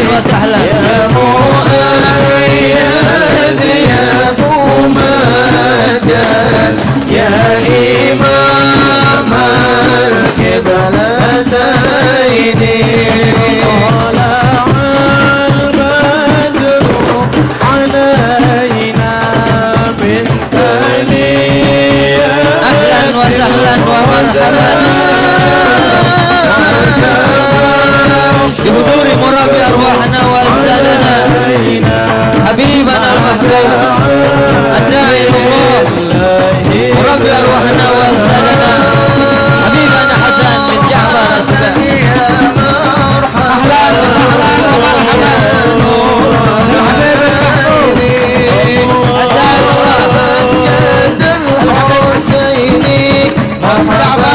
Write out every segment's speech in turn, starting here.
أهلا وسهلا يا مؤيد يا ممجد يا إمام القبلتين طلع البدر علينا من ثنيات أهلا وسهلا ومرحبا بحضور مربي أرواحنا وأجسادنا حبيبنا المحبوب الداعي الله مربي أرواحنا وأجسادنا حبيبنا حسن بن جعفر السباعي أهلا وسهلا ومرحبا الحبيب المحبوب الداعي الله الحسيني مرحبا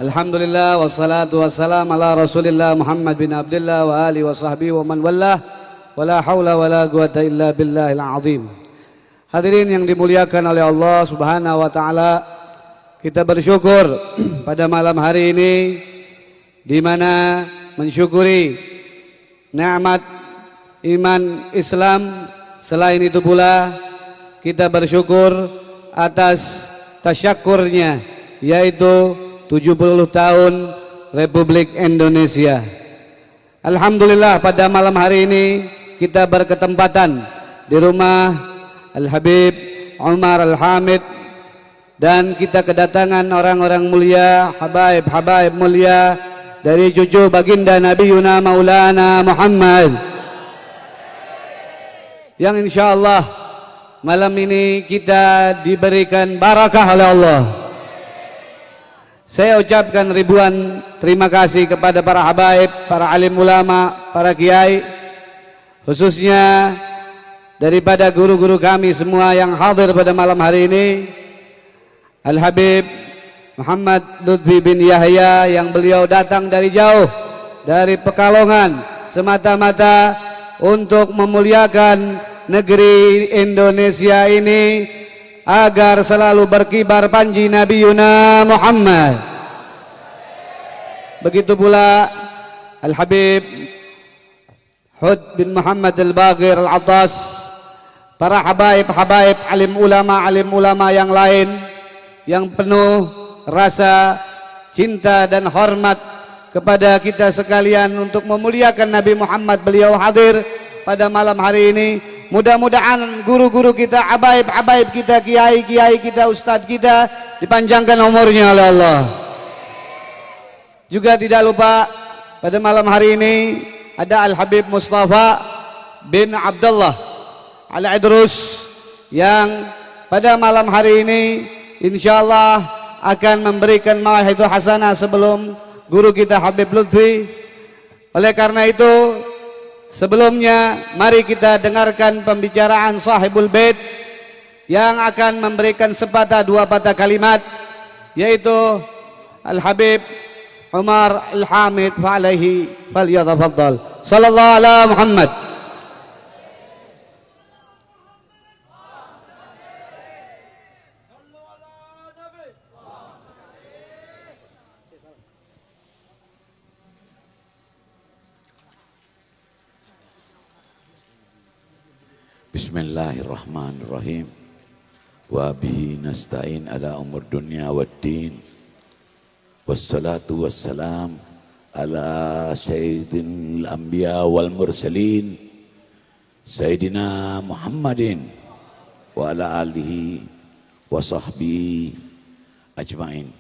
Alhamdulillah wassalatu wassalam ala Rasulillah Muhammad bin Abdullah wa alihi wa sahbihi wa man wallah wa la hawla wa la quwata illa billahil azim. Hadirin yang dimuliakan oleh Allah Subhanahu wa taala, kita bersyukur pada malam hari ini di mana mensyukuri nikmat iman Islam. Selain itu pula kita bersyukur atas tasyakurnya, yaitu 70 tahun Republik Indonesia. Alhamdulillah pada malam hari ini kita berketempatan di rumah Al-Habib Umar Al-Hamid, dan kita kedatangan orang-orang mulia, habaib mulia dari cucu baginda Nabi Yuna Maulana Muhammad, yang insyaallah malam ini kita diberikan barakah oleh Allah. Saya ucapkan ribuan terima kasih kepada para habaib, para alim ulama, para kiai, khususnya daripada guru-guru kami semua yang hadir pada malam hari ini. Al-Habib Muhammad Lutfi bin Yahya yang beliau datang dari jauh, dari Pekalongan, semata-mata untuk memuliakan negeri Indonesia ini agar selalu berkibar panji Nabi Yuna Muhammad. Begitu pula Al-Habib Hud bin Muhammad Al-Baqir Al-Attas, para habaib alim ulama yang lain yang penuh rasa cinta dan hormat kepada kita sekalian untuk memuliakan Nabi Muhammad. Beliau hadir pada malam hari ini. Mudah-mudahan guru-guru kita, habaib kita, kiai kita, ustadz kita dipanjangkan umurnya oleh Allah. Juga tidak lupa pada malam hari ini ada Al-Habib Mustafa bin Abdullah Al-Idrus yang pada malam hari ini insyaallah akan memberikan mau'izah hasanah sebelum guru kita Habib Lutfi. Oleh karena itu, sebelumnya mari kita dengarkan pembicaraan sahibul bait yang akan memberikan sepatah dua patah kalimat, yaitu Al-Habib Umar Al-Hamid fa'alaihi falyatafaddal. Sallallahu ala Muhammad. Bismillahirrahmanirrahim. Wa bihi nasta'in ala umur dunya waddin. Wassalatu wassalam ala sayyidil anbiya wal mursalin Sayyidina Muhammadin wa ala alihi wa sahbihi ajmain.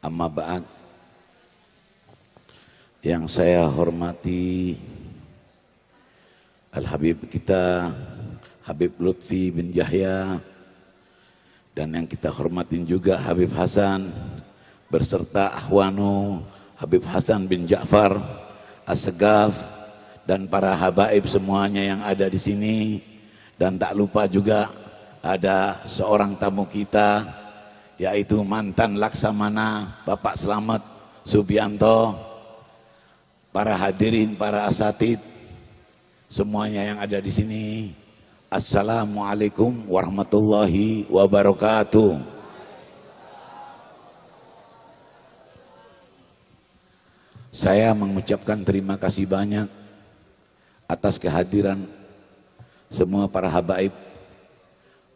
Amma ba'd. Yang saya hormati Al-Habib kita Habib Lutfi bin Yahya, dan yang kita hormatin juga Habib Hasan berserta Ahwanu Habib Hasan bin Ja'far As-Segaf, dan para habaib semuanya yang ada di sini, dan tak lupa juga ada seorang tamu kita, yaitu mantan Laksamana Bapak Slamet Subianto, para hadirin, para asatid, semuanya yang ada di sini. Assalamualaikum warahmatullahi wabarakatuh. Saya mengucapkan terima kasih banyak atas kehadiran semua para habaib,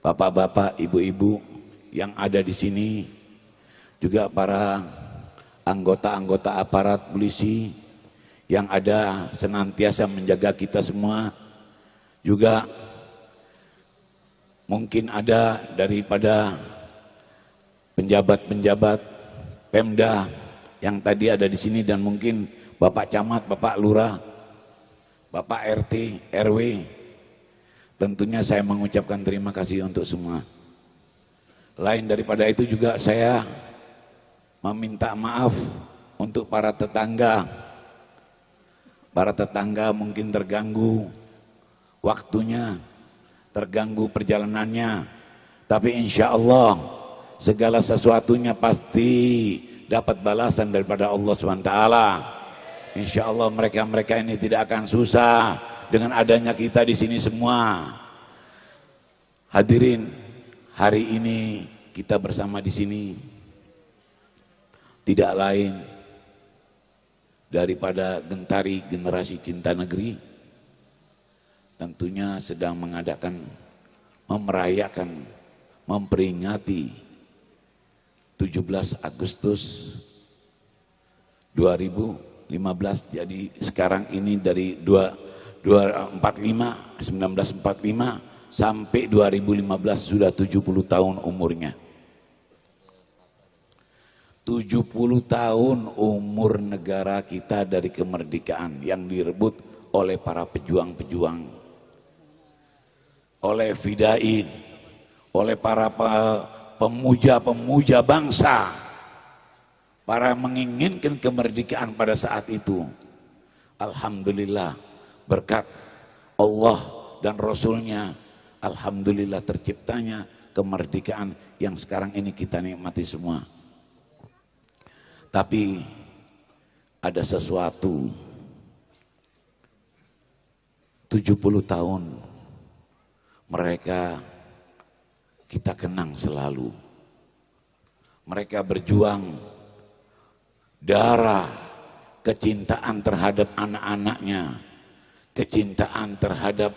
bapak-bapak, ibu-ibu yang ada di sini, juga para anggota-anggota aparat polisi yang ada senantiasa menjaga kita semua, juga mungkin ada daripada penjabat-penjabat Pemda yang tadi ada di sini, dan mungkin Bapak Camat, Bapak Lurah, Bapak RT, RW. Tentunya saya mengucapkan terima kasih untuk semua. Lain daripada itu juga saya meminta maaf untuk para tetangga. Para tetangga mungkin terganggu waktunya, terganggu perjalanannya. Tapi insya Allah segala sesuatunya pasti dapat balasan daripada Allah SWT. Insya Allah mereka-mereka ini tidak akan susah dengan adanya kita di sini semua. Hadirin, hari ini kita bersama di sini tidak lain daripada Gentari Generasi Cinta Negeri. Tentunya sedang mengadakan, memerayakan, memperingati 17 Agustus 2015. Jadi sekarang ini dari 1945 sampai 2015 sudah 70 tahun umurnya. 70 tahun umur negara kita dari kemerdekaan yang direbut oleh para pejuang-pejuang, oleh fidain, oleh para pemuja-pemuja bangsa, para menginginkan kemerdekaan pada saat itu. Alhamdulillah, berkat Allah dan Rasulnya, alhamdulillah terciptanya kemerdekaan yang sekarang ini kita nikmati semua. Tapi ada sesuatu, 70 tahun mereka kita kenang selalu. Mereka berjuang darah, kecintaan terhadap anak-anaknya, kecintaan terhadap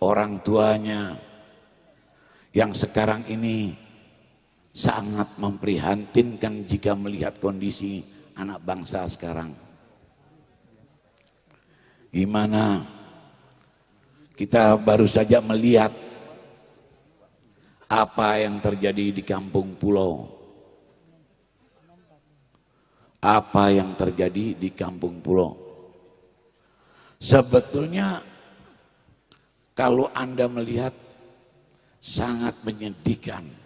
orang tuanya, yang sekarang ini sangat memprihatinkan jika melihat kondisi anak bangsa sekarang. Gimana kita baru saja melihat apa yang terjadi di kampung pulau. Apa yang terjadi di kampung pulau. Sebetulnya kalau Anda melihat sangat menyedihkan.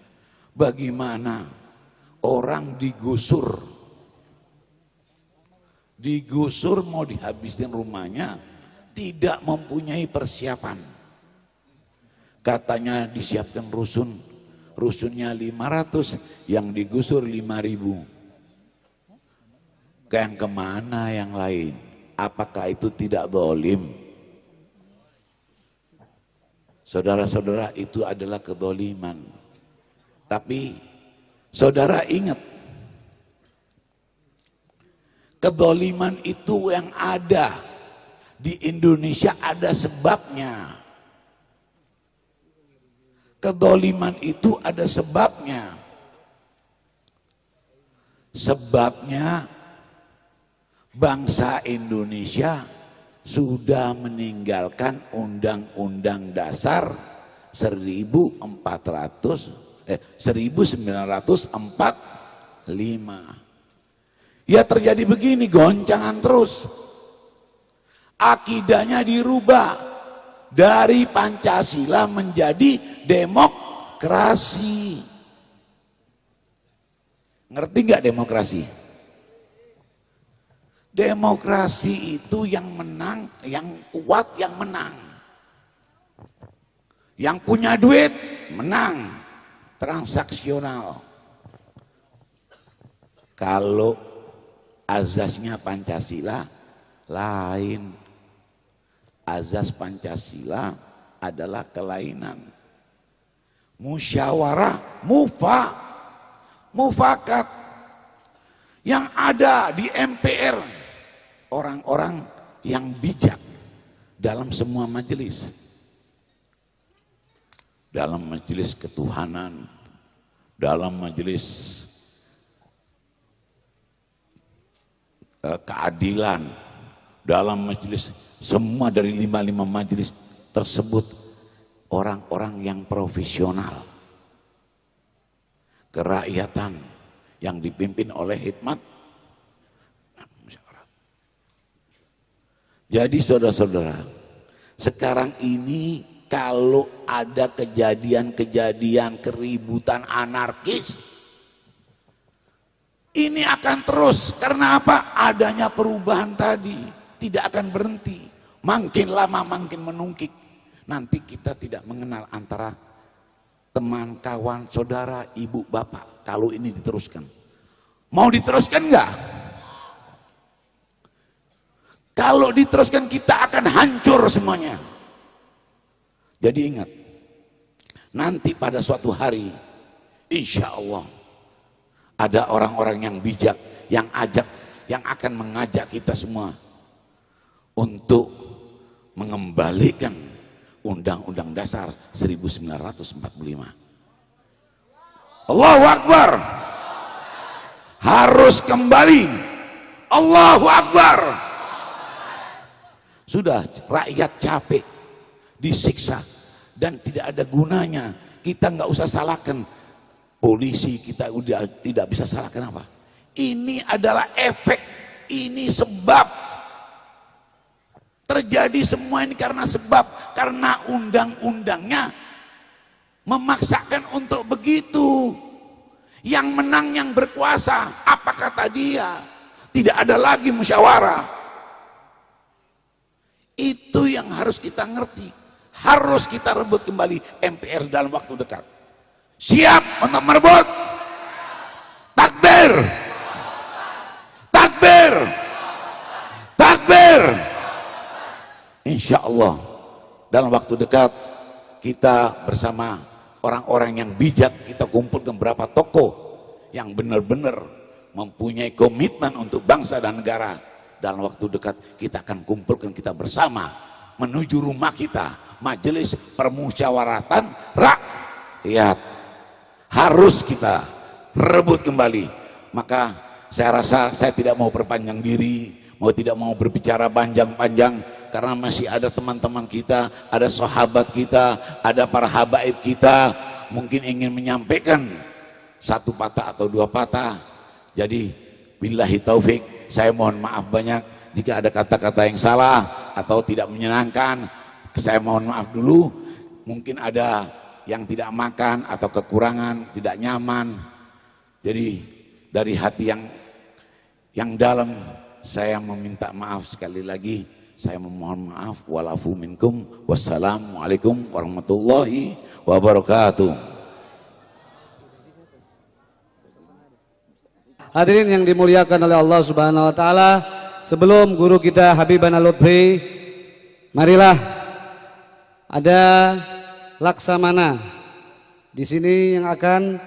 Bagaimana orang digusur mau dihabisin rumahnya, tidak mempunyai persiapan. Katanya disiapkan rusunnya 500, yang digusur 5.000. Yang kemana yang lain? Apakah itu tidak zalim? Saudara-saudara, itu adalah kedzaliman. Tapi saudara ingat, kedzaliman itu yang ada di Indonesia ada sebabnya. Kedzaliman itu ada sebabnya. Sebabnya bangsa Indonesia sudah meninggalkan Undang-Undang Dasar 1945. Ya terjadi begini, goncangan terus. Akidahnya dirubah dari Pancasila menjadi demokrasi. Ngerti nggak demokrasi? Demokrasi itu yang menang, yang kuat yang menang. Yang punya duit menang, transaksional. Kalau azasnya Pancasila lain. Azas Pancasila adalah kelainan. Musyawarah, mufakat. Yang ada di MPR orang-orang yang bijak dalam semua majelis. Dalam majelis ketuhanan, dalam majelis keadilan, dalam majelis, semua dari 5 majelis tersebut orang-orang yang profesional, kerakyatan yang dipimpin oleh hikmat. Jadi saudara-saudara, sekarang ini kalau ada kejadian-kejadian keributan anarkis, ini akan terus. Karena apa? Adanya perubahan tadi tidak akan berhenti. Makin lama makin menungkik. Nanti kita tidak mengenal antara teman, kawan, saudara, ibu, bapak. Kalau ini diteruskan. Mau diteruskan enggak? Kalau diteruskan kita akan hancur semuanya. Jadi ingat, nanti pada suatu hari, insya Allah, ada orang-orang yang bijak, yang akan mengajak kita semua untuk mengembalikan Undang-Undang Dasar 1945. Allahu Akbar. Harus kembali. Allahu Akbar. Sudah rakyat capek, disiksa, dan tidak ada gunanya. Kita nggak usah salahkan polisi, kita udah tidak bisa salahkan apa. Ini adalah efek, ini sebab terjadi semua ini karena sebab, karena undang-undangnya memaksakan untuk begitu. Yang menang yang berkuasa, apa kata dia? Tidak ada lagi musyawarah. Itu yang harus kita ngerti. Harus kita rebut kembali MPR dalam waktu dekat. Siap untuk merebut? Takbir! Takbir! Takbir! Insya Allah dalam waktu dekat kita bersama orang-orang yang bijak, kita kumpulkan beberapa tokoh yang benar-benar mempunyai komitmen untuk bangsa dan negara. Dalam waktu dekat kita akan kumpulkan kita bersama menuju rumah kita, majelis permusyawaratan rakyat. Harus kita rebut kembali. Maka saya rasa saya tidak mau perpanjang diri, tidak mau berbicara panjang-panjang, karena masih ada teman-teman kita, ada sahabat kita, ada para habaib kita, mungkin ingin menyampaikan satu patah atau dua patah. Jadi billahi taufik, saya mohon maaf banyak jika ada kata-kata yang salah atau tidak menyenangkan. Saya mohon maaf dulu. Mungkin ada yang tidak makan atau kekurangan, tidak nyaman. Jadi dari hati yang dalam saya meminta maaf sekali lagi. Saya memohon maaf. Walafu minkum. Wassalamualaikum warahmatullahi wabarakatuh. Hadirin yang dimuliakan oleh Allah Subhanahu wa taala, sebelum guru kita Habibana Lutfi, marilah ada laksamana di sini yang akan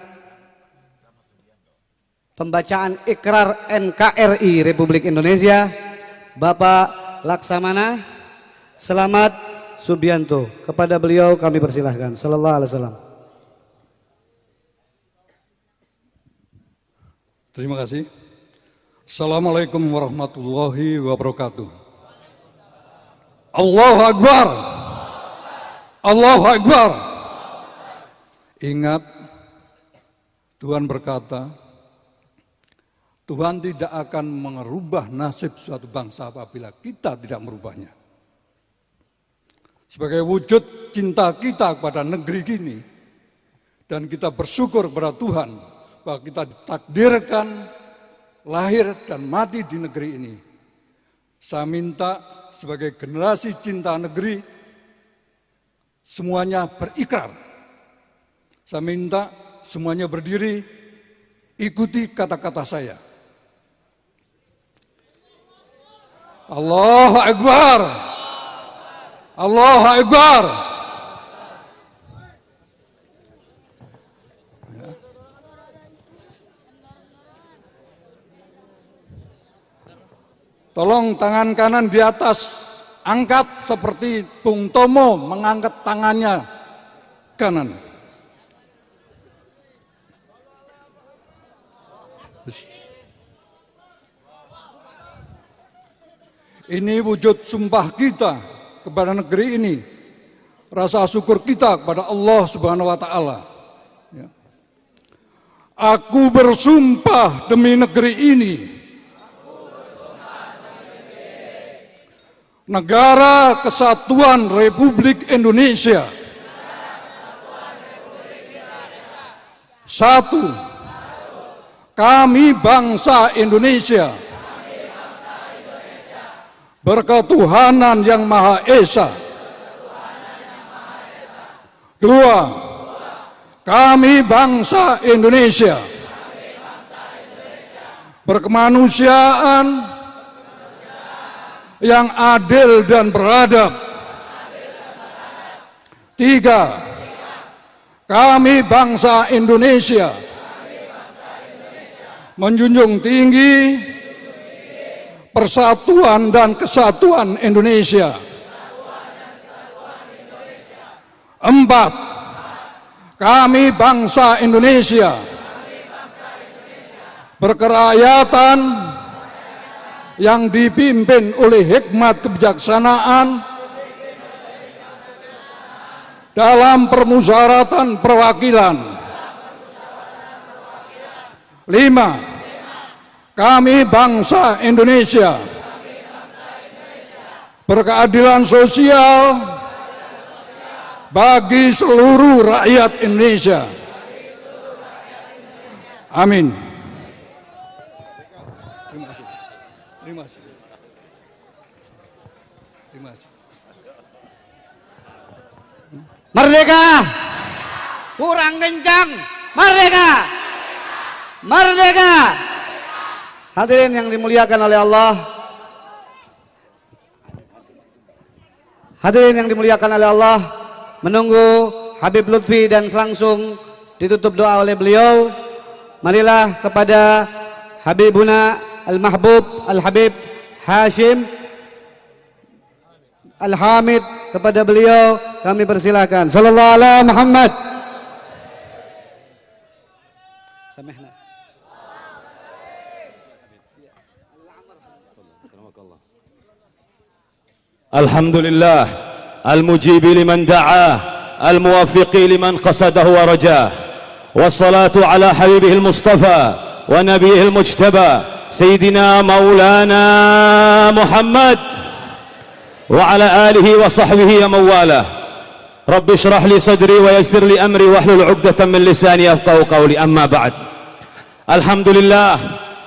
pembacaan Ikrar NKRI Republik Indonesia, Bapak Laksamana Selamat Subianto. Kepada beliau kami persilahkan. Sallallahu alaihi wasallam. Terima kasih. Assalamualaikum warahmatullahi wabarakatuh. Allahu Akbar. Allahu Akbar. Ingat, Tuhan berkata, Tuhan tidak akan merubah nasib suatu bangsa apabila kita tidak merubahnya. Sebagai wujud cinta kita kepada negeri ini, dan kita bersyukur kepada Tuhan bahwa kita ditakdirkan lahir dan mati di negeri ini. Saya minta sebagai generasi cinta negeri, semuanya berikrar Saya minta semuanya berdiri, ikuti kata-kata saya. Allahu Akbar. Allahu Akbar. Tolong tangan kanan di atas, angkat seperti Bung Tomo mengangkat tangannya kanan. Ini wujud sumpah kita kepada negeri ini, rasa syukur kita kepada Allah Subhanahu wa Ta'ala. Aku bersumpah demi negeri ini, Negara Kesatuan Republik Indonesia. Satu, kami bangsa Indonesia berketuhanan yang Maha Esa. Dua, kami bangsa Indonesia berkemanusiaan yang adil dan beradab. Tiga, kami bangsa Indonesia menjunjung tinggi persatuan dan kesatuan Indonesia. Empat, kami bangsa Indonesia berkerakyatan yang dipimpin oleh hikmat kebijaksanaan dalam permusyawaratan perwakilan. Lima, kami bangsa Indonesia berkeadilan sosial bagi seluruh rakyat Indonesia. Amin. Terima kasih. Terima kasih. Merdeka! Kurang kencang! Merdeka! Merdeka! Hadirin yang dimuliakan oleh Allah. Hadirin yang dimuliakan oleh Allah, menunggu Habib Lutfi dan langsung ditutup doa oleh beliau. Marilah kepada Habibuna Al-Mahbub Al-Habib Hashim Al-Hamid, kepada beliau kami persilakan. Sallallahu alaihi Muhammad. Samahna. Alhamdulillah al-mujibi liman da'a al-muwafiqi liman qasadahu wa rajah, wassalatu ala habibihil mustafa wa nabiyihil mujtaba Sayyidina Maulana Muhammad wa ala alihi wa sahbihi wa mawalah. Rabbi syrah li sadri wa yassir li amri wahlul 'uqdatam min lisani yafqahu qawli. Amma ba'd. Alhamdulillah,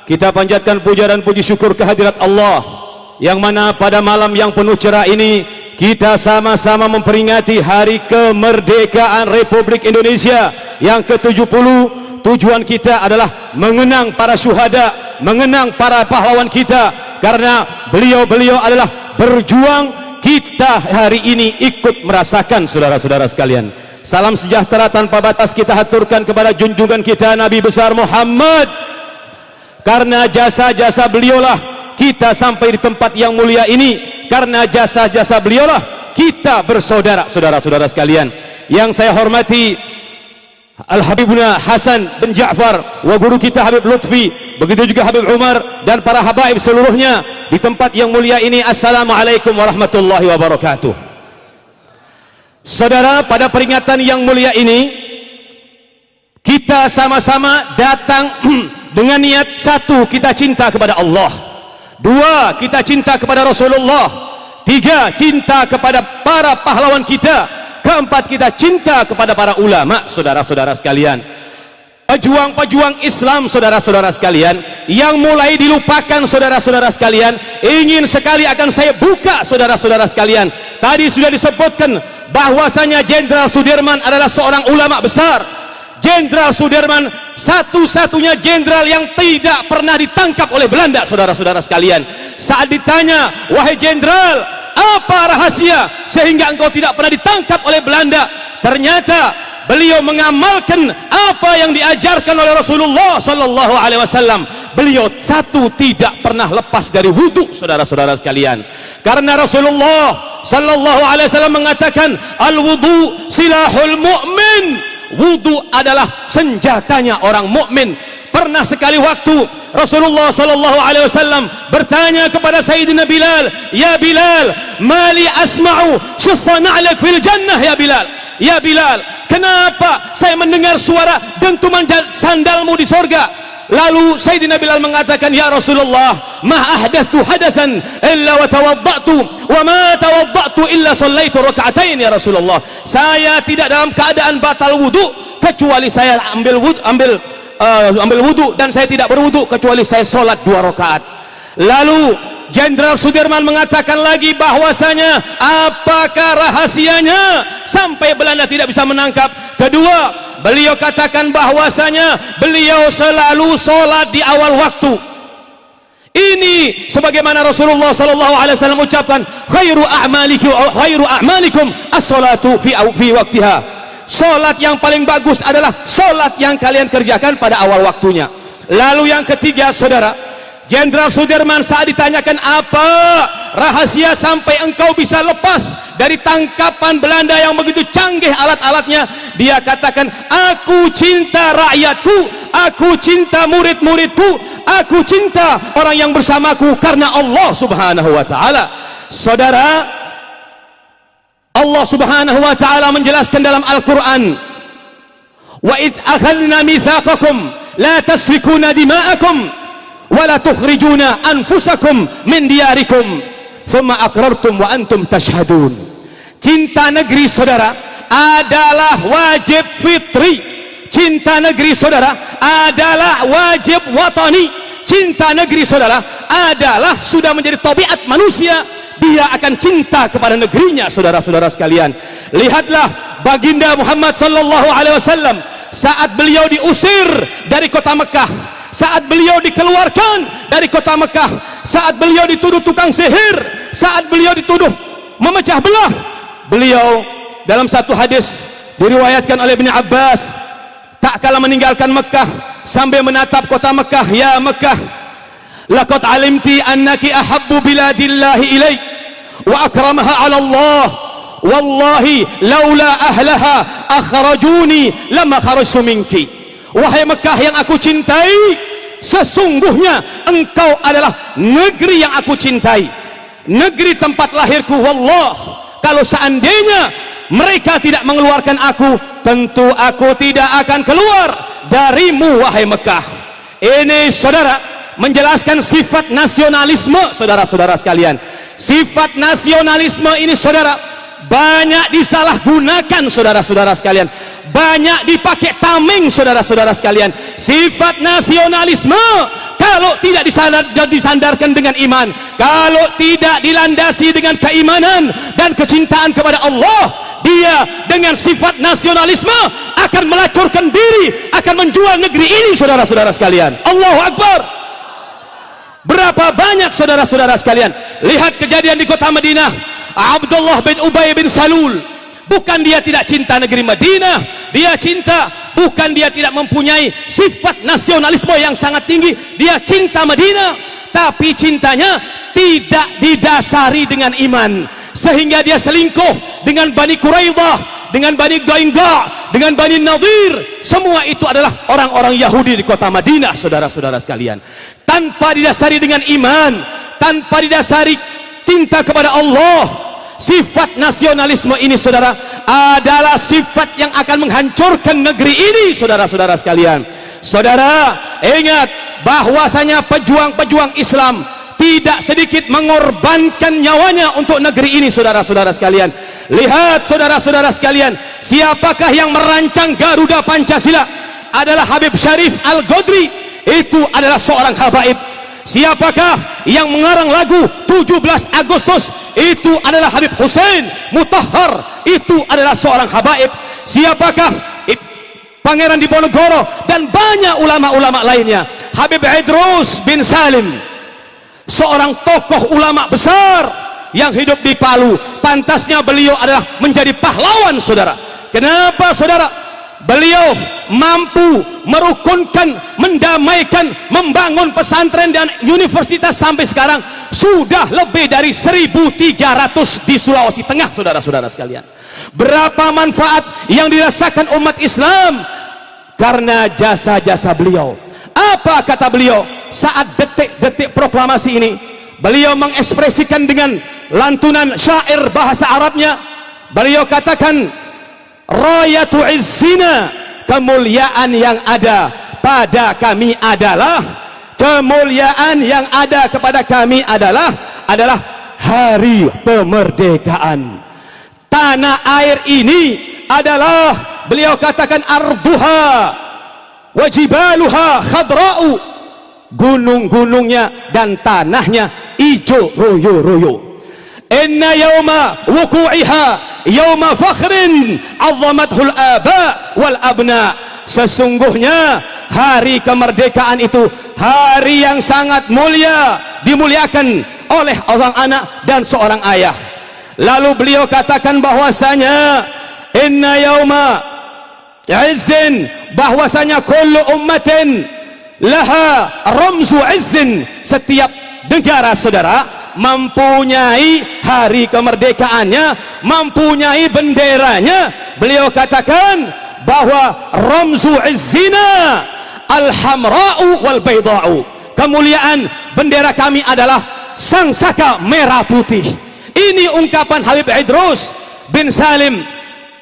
kita panjatkan puja dan puji syukur kehadirat Allah, yang mana pada malam yang penuh cerah ini kita sama-sama memperingati hari kemerdekaan Republik Indonesia yang ke-70. Tujuan kita adalah mengenang para syuhada, mengenang para pahlawan kita, karena beliau-beliau adalah berjuang. Kita hari ini ikut merasakan, saudara-saudara sekalian. Salam sejahtera tanpa batas kita haturkan kepada junjungan kita Nabi besar Muhammad, karena jasa-jasa beliaulah kita sampai di tempat yang mulia ini. Karena jasa-jasa beliaulah kita bersaudara, saudara-saudara sekalian. Yang saya hormati Al-Habibuna Hasan bin Ja'far wa guru kita Habib Lutfi, begitu juga Habib Umar dan para habaib seluruhnya di tempat yang mulia ini. Assalamualaikum warahmatullahi wabarakatuh. Saudara, pada peringatan yang mulia ini kita sama-sama datang dengan niat satu, kita cinta kepada Allah. Dua, kita cinta kepada Rasulullah. Tiga, cinta kepada para pahlawan kita. Keempat, kita cinta kepada para ulama, saudara-saudara sekalian. Pejuang-pejuang Islam, saudara-saudara sekalian, yang mulai dilupakan, saudara-saudara sekalian. Ingin sekali akan saya buka, saudara-saudara sekalian. Tadi sudah disebutkan bahwasanya Jenderal Sudirman adalah seorang ulama besar. Jenderal Sudirman satu-satunya jenderal yang tidak pernah ditangkap oleh Belanda, saudara-saudara sekalian. Saat ditanya, wahai jenderal, apa rahasia sehingga engkau tidak pernah ditangkap oleh Belanda? Ternyata beliau mengamalkan apa yang diajarkan oleh Rasulullah sallallahu alaihi wasallam. Beliau tidak pernah lepas dari wudu, saudara-saudara sekalian. Karena Rasulullah sallallahu alaihi wasallam mengatakan, al-wudu silahul mu'min. Wudu adalah senjatanya orang mukmin. Pernah sekali waktu Rasulullah sallallahu alaihi wasallam bertanya kepada Sayyidina Bilal, "Ya Bilal, mali asma'u syassa na'lak fil jannah ya Bilal?" Ya Bilal, kenapa saya mendengar suara dentuman sandalmu di surga? Lalu Sayyidina Bilal mengatakan, "Ya Rasulullah, ma ahdatsu hadatsan illa wa tawadda'tu wa ma tawadda'tu illa shallaitu rak'atain ya Rasulullah." Saya tidak dalam keadaan batal wudu kecuali saya ambil wudu, dan saya tidak berwudu kecuali saya salat 2 rakaat. Lalu Jenderal Sudirman mengatakan lagi bahwasanya apakah rahasianya sampai Belanda tidak bisa menangkap? Kedua, beliau katakan bahwasanya beliau selalu sholat di awal waktu. Ini sebagaimana Rasulullah sallallahu alaihi wasallam ucapkan, khairu a'malikum as-salatu fi waqtiha. Salat yang paling bagus adalah salat yang kalian kerjakan pada awal waktunya. Lalu yang ketiga, saudara, Jenderal Sudirman saat ditanyakan apa rahasia sampai engkau bisa lepas dari tangkapan Belanda yang begitu canggih alat-alatnya, dia katakan, aku cinta rakyatku, aku cinta murid-muridku, aku cinta orang yang bersamaku karena Allah subhanahu wa ta'ala. Saudara, Allah subhanahu wa ta'ala menjelaskan dalam Al-Quran, wa idh akhadna mitsaqakum la tasfikuna dima'akum wala tukhrijuna anfusakum min diyarikum thumma aqrartum wa antum tashhadun. Cinta negeri, saudara, adalah wajib fitri. Cinta negeri, saudara, adalah wajib watani. Cinta negeri, saudara, adalah sudah menjadi tabiat manusia. Dia akan cinta kepada negerinya, saudara-saudara sekalian. Lihatlah baginda Muhammad sallallahu alaihi wasallam saat beliau diusir dari kota Mekah, saat beliau dikeluarkan dari kota Mekah, saat beliau dituduh tukang sihir, saat beliau dituduh memecah belah, beliau dalam satu hadis diriwayatkan oleh Ibnu Abbas, tak kala meninggalkan Mekah sambil menatap kota Mekah, ya Mekah, laqad alimti annaki ahabbu biladillahi ilaik wa akramaha 'ala Allah, wallahi laula ahlaha akhrajuni lama kharajtu minki. Wahai Mekah yang aku cintai, sesungguhnya engkau adalah negeri yang aku cintai, negeri tempat lahirku. Wallah, kalau seandainya mereka tidak mengeluarkan aku, tentu aku tidak akan keluar darimu, wahai Mekah. Ini, saudara, menjelaskan sifat nasionalisme, saudara-saudara sekalian. Sifat nasionalisme ini, saudara, banyak disalahgunakan, saudara-saudara sekalian, banyak dipakai tameng, saudara-saudara sekalian. Sifat nasionalisme kalau tidak disandarkan dengan iman, kalau tidak dilandasi dengan keimanan dan kecintaan kepada Allah, dia dengan sifat nasionalisme akan melacurkan diri, akan menjual negeri ini, saudara-saudara sekalian. Allahu Akbar. Berapa banyak, saudara-saudara sekalian, lihat kejadian di kota Madinah. Abdullah bin Ubay bin Salul, bukan dia tidak cinta negeri Madinah, dia cinta, bukan dia tidak mempunyai sifat nasionalisme yang sangat tinggi, dia cinta Madinah, tapi cintanya tidak didasari dengan iman, sehingga dia selingkuh dengan Bani Quraidah, dengan Bani Qainqa, dengan Bani Nadir. Semua itu adalah orang-orang Yahudi di kota Madinah, saudara-saudara sekalian. Tanpa didasari dengan iman, tanpa didasari cinta kepada Allah. Sifat nasionalisme ini, saudara, adalah sifat yang akan menghancurkan negeri ini, saudara-saudara sekalian. Saudara, ingat bahwasanya pejuang-pejuang Islam tidak sedikit mengorbankan nyawanya untuk negeri ini, saudara-saudara sekalian. Lihat, saudara-saudara sekalian, siapakah yang merancang Garuda Pancasila? Adalah Habib Syarif Al-Qadri. Itu adalah seorang habaib. Siapakah yang mengarang lagu 17 Agustus? Itu adalah Habib Hussein Mutahhar. Itu adalah seorang habaib. Siapakah Pangeran Diponegoro, dan banyak ulama-ulama lainnya. Habib Idrus bin Salim, seorang tokoh ulama besar yang hidup di Palu. Pantasnya beliau adalah menjadi pahlawan, saudara. Kenapa, saudara? Beliau mampu merukunkan, mendamaikan, membangun pesantren dan universitas sampai sekarang sudah lebih dari 1.300 di Sulawesi Tengah, saudara-saudara sekalian. Berapa manfaat yang dirasakan umat Islam karena jasa-jasa beliau. Apa kata beliau saat detik-detik proklamasi ini? Beliau mengekspresikan dengan lantunan syair bahasa Arabnya. Beliau katakan, Rayatu izzina, kemuliaan yang ada pada kami adalah, kemuliaan yang ada kepada kami adalah hari kemerdekaan. Tanah air ini adalah, beliau katakan, arduha wajibaluha khadra'u, gunung-gunungnya dan tanahnya hijau royo-royo. Inna yawma wuku'iha yawma fakhrin 'azzamathul aba wal abna, sesungguhnya hari kemerdekaan itu hari yang sangat mulia, dimuliakan oleh orang anak dan seorang ayah. Lalu beliau katakan bahwasanya inna yauma izzin, bahwasanya kullu ummatin laha ramzu izzin, setiap negara, saudara, mempunyai hari kemerdekaannya, mempunyai benderanya. Beliau katakan bahwa ramzu izzina al-hamra'u wal bayda'u, kemuliaan bendera kami adalah sangsaka merah putih. Ini ungkapan Habib Idrus bin Salim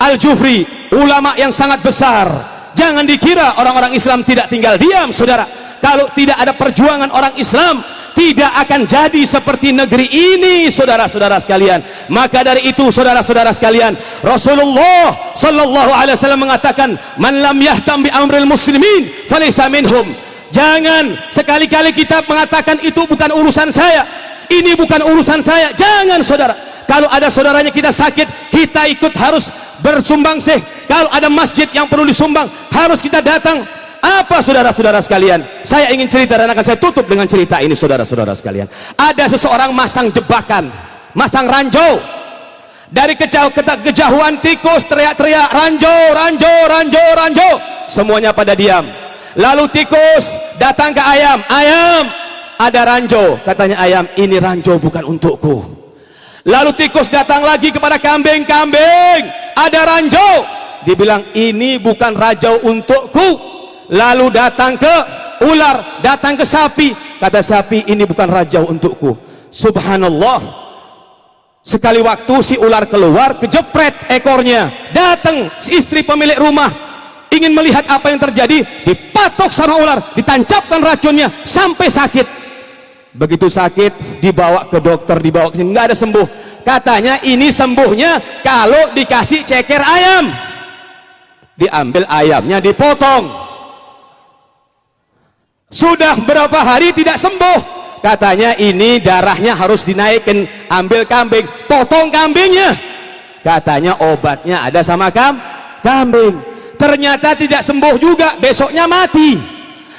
Al-Jufri, ulama yang sangat besar. Jangan dikira orang-orang Islam tidak tinggal diam, saudara. Kalau tidak ada perjuangan orang Islam, tidak akan jadi seperti negeri ini, saudara-saudara sekalian. Maka dari itu, saudara-saudara sekalian, Rasulullah sallallahu alaihi wasallam mengatakan, man lam yahtam bi amril muslimin falaysa minhum. Jangan sekali-kali kita mengatakan itu bukan urusan saya, ini bukan urusan saya. Jangan, saudara. Kalau ada saudaranya kita sakit, kita ikut harus bersumbangsih. Kalau ada masjid yang perlu disumbang, harus kita datang. Apa, saudara-saudara sekalian? Saya ingin cerita dan akan saya tutup dengan cerita ini, saudara-saudara sekalian. Ada seseorang masang jebakan, masang ranjau. Dari kejauhan tikus teriak-teriak, ranjau, ranjau, ranjau, ranjau. Semuanya pada diam. Lalu tikus datang ke ayam. Ayam, ada ranjau. Katanya ayam, ini ranjau bukan untukku. Lalu tikus datang lagi kepada kambing. Kambing, ada ranjau. Dibilang, ini bukan ranjau untukku. Lalu datang ke ular, datang ke sapi. Kata sapi, ini bukan ranjau untukku. Subhanallah. Sekali waktu si ular keluar, kejepret ekornya. Datang si istri pemilik rumah, ingin melihat apa yang terjadi. Dipatok sama ular, ditancapkan racunnya sampai sakit. Begitu sakit, dibawa ke dokter, dibawa ke sini, nggak ada sembuh. Katanya ini sembuhnya kalau dikasih ceker ayam. Diambil ayamnya, dipotong. Sudah berapa hari tidak sembuh. Katanya ini darahnya harus dinaikkan. Ambil kambing, potong kambingnya. Katanya obatnya ada sama kambing. Ternyata tidak sembuh juga, besoknya mati.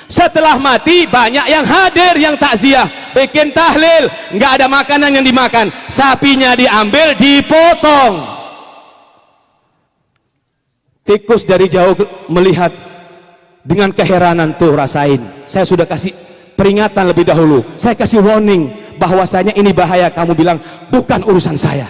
Setelah mati banyak yang hadir, yang takziah, bikin tahlil, nggak ada makanan yang dimakan. Sapinya diambil, dipotong. Tikus dari jauh melihat, dengan keheranan, tuh rasain, saya sudah kasih peringatan lebih dahulu, saya kasih warning bahwasanya ini bahaya. Kamu bilang bukan urusan saya.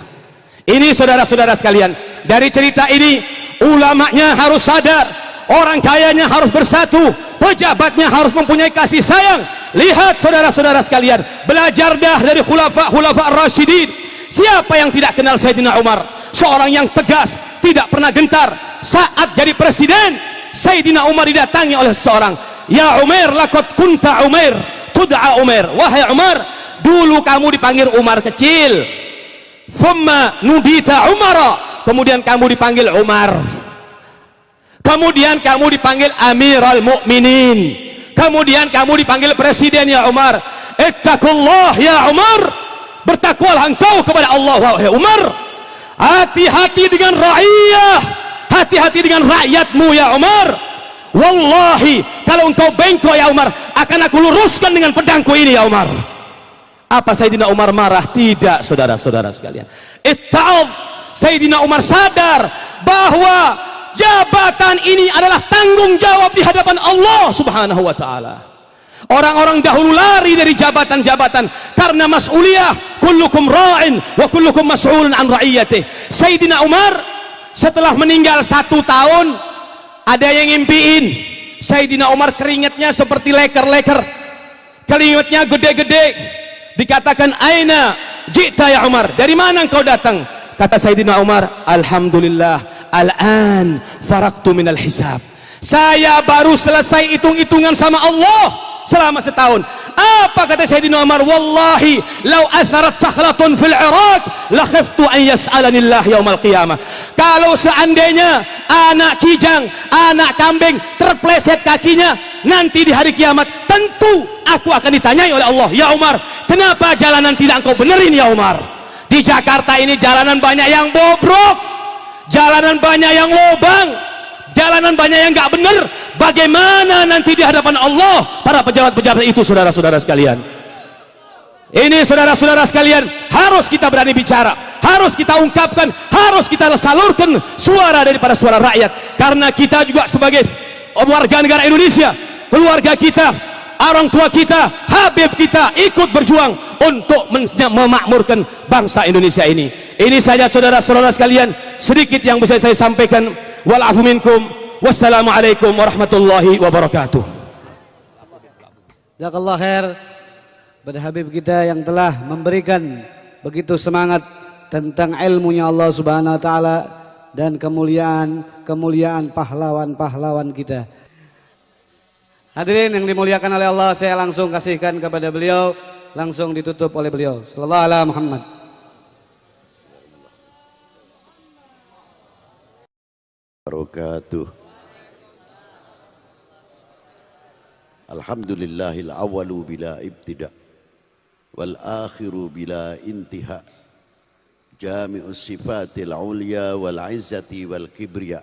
Ini, saudara-saudara sekalian, dari cerita ini ulamanya harus sadar, orang kayanya harus bersatu, pejabatnya harus mempunyai kasih sayang. Lihat, saudara-saudara sekalian, belajar dah dari khulafa ar-rasyidin. Siapa yang tidak kenal Sayyidina Umar? Seorang yang tegas, tidak pernah gentar. Saat jadi presiden, Sayyidina Umar didatangi oleh seseorang. Ya Umar, laqad kunta Umar, tud'a Umar. Wahai Umar, dulu kamu dipanggil Umar kecil. Thumma nudita Umara, kemudian kamu dipanggil Umar. Kemudian kamu dipanggil Amirul Mukminin. Kemudian kamu dipanggil presiden, ya Umar. Ittaqullah ya Umar, bertakwalah engkau kepada Allah, wahai Umar. Hati-hati dengan rakyat, hati-hati dengan rakyatmu, ya Umar. wallahi kalau engkau bengkok ya Umar, akan aku luruskan dengan pedangku ini ya Umar. Apa Sayyidina Umar marah? Tidak, saudara-saudara sekalian. Itta'ab, Sayyidina Umar sadar bahwa jabatan ini adalah tanggung jawab di hadapan Allah Subhanahu wa ta'ala. Orang-orang dahulu lari dari jabatan-jabatan karena mas'uliyah. Kullukum ra'in wa kullukum mas'ulun an ra'iyatih. Sayyidina Umar setelah meninggal 1 tahun, ada yang ngimpiin Sayyidina Umar keringatnya seperti leker-leker, keringatnya gede-gede. Dikatakan, aina jita ya Umar, dari mana engkau datang? Kata Sayyidina Umar, alhamdulillah al-an faraktu minal hisab, saya baru selesai hitung-hitungan sama Allah selama setahun. Apa kata Sayyidina Umar? Wallahi lau atharat sakhlatun fil Iraq la khiftu an yas'alani Allah yaumal qiyamah. Kalau seandainya anak kijang, anak kambing terpleset kakinya nanti di hari kiamat, tentu aku akan ditanyai oleh Allah, ya Umar, kenapa jalanan tidak engkau benerin ya Umar? Di Jakarta ini jalanan banyak yang bobrok, jalanan banyak yang lobang, jalanan banyak yang gak bener. Bagaimana nanti di hadapan Allah para pejabat-pejabat itu, saudara-saudara sekalian? Ini saudara-saudara sekalian, harus kita berani bicara, harus kita ungkapkan, harus kita salurkan suara daripada suara rakyat. Karena kita juga sebagai warga negara Indonesia, keluarga kita, orang tua kita, Habib kita ikut berjuang untuk memakmurkan bangsa Indonesia ini. Ini saja saudara-saudara sekalian, sedikit yang bisa saya sampaikan. Wal-afu minkum. Wassalamualaikum warahmatullahi wabarakatuh. Jazakallah khair pada Habib kita yang telah memberikan begitu semangat tentang ilmunya Allah Subhanahu wa taala dan kemuliaan pahlawan-pahlawan kita. Hadirin yang dimuliakan oleh Allah, saya langsung kasihkan kepada beliau, langsung ditutup oleh beliau. Sallallahu alaihi Muhammad. Barakatuh. Alhamdulillahil awwalu bila ibtida wal akhiru bila intiha, jami'us sifatil ulya wal izzati wal kibriya,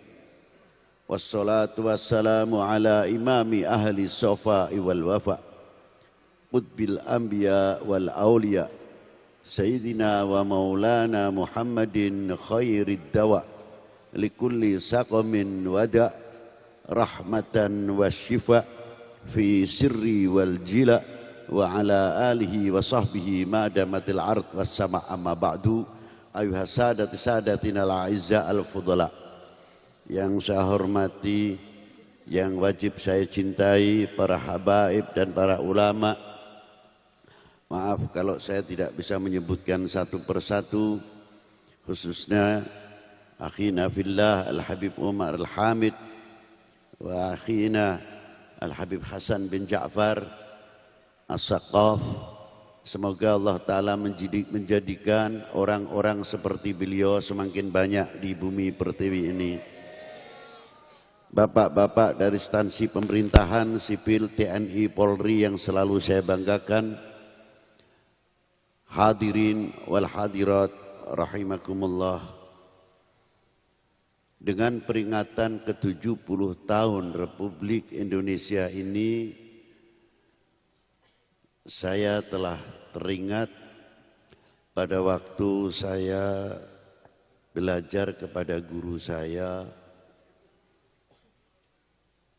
wassalatu wassalamu ala imami ahli sofa'i wal wafa, qutbil anbiya wal awliya, sayyidina wa maulana Muhammadin khairid dawa likulli saqamin wada, rahmatan wa shifa fi sirri wal jila, wa ala alihi wa sahbihi ma damatil ard was sama. Amma ba'du, ayuha sadati sadatina al-a'izza al-fudala, yang saya hormati, yang wajib saya cintai, para habaib dan para ulama. Maaf kalau saya tidak bisa menyebutkan satu persatu, khususnya akhina fillah Al-Habib Umar Al-Hamid wa akhina Al-Habib Hasan bin Ja'far As-Saqaf. Semoga Allah Ta'ala menjadikan orang-orang seperti beliau semakin banyak di bumi pertiwi ini. Bapak-bapak dari instansi pemerintahan, sipil, TNI, Polri yang selalu saya banggakan, hadirin wal hadirat rahimakumullah. Dengan peringatan ke-70 tahun Republik Indonesia ini, saya telah teringat pada waktu saya belajar kepada guru saya.